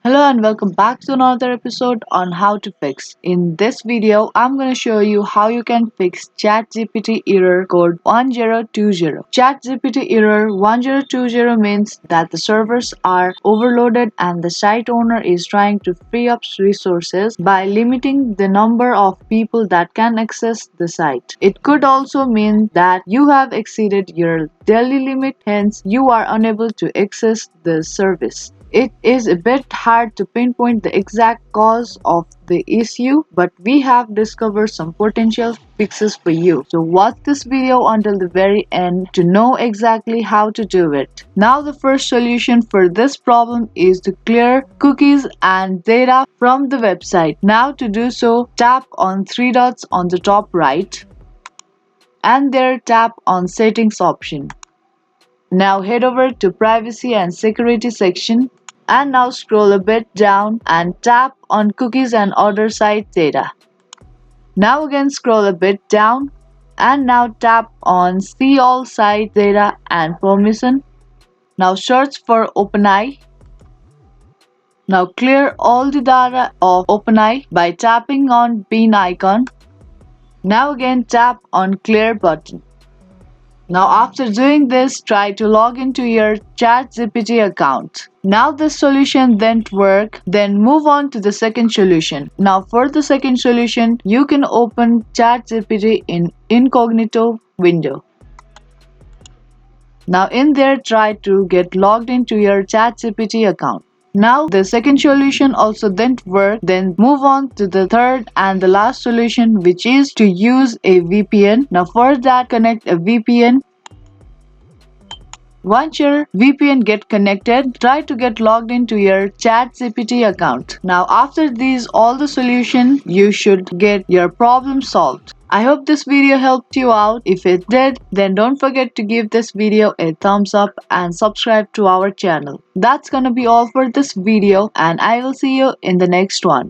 Hello and welcome back to another episode on how to fix. In this video, I'm going to show you how you can fix Chat GPT Error Code 1020. Chat GPT Error 1020 means that the servers are overloaded and the site owner is trying to free up resources by limiting the number of people that can access the site. It could also mean that you have exceeded your daily limit, hence you are unable to access the service. It is a bit hard to pinpoint the exact cause of the issue, but we have discovered some potential fixes for you. So watch this video until the very end to know exactly how to do it. Now the first solution for this problem is to clear cookies and data from the website. Now to do so, tap on three dots on the top right and there tap on settings option. Now head over to privacy and security section and now scroll a bit down and tap on cookies and other site data. Now again scroll a bit down and now tap on see all site data and permission. Now search for OpenAI. Now clear all the data of OpenAI by tapping on bin icon. Now again tap on clear button. Now after doing this, try to log into your Chat GPT account. Now this solution didn't work, then move on to the second solution. Now for the second solution, you can open Chat GPT in incognito window. Now in there, try to get logged into your Chat GPT account. Now the second solution also didn't work, then move on to the third and the last solution, which is to use a VPN. Now for that, connect a VPN. Once your VPN get connected, try to get logged into your ChatGPT account. Now after these all the solution, you should get your problem solved. I hope this video helped you out. If it did, then don't forget to give this video a thumbs up and subscribe to our channel. That's gonna be all for this video and I will see you in the next one.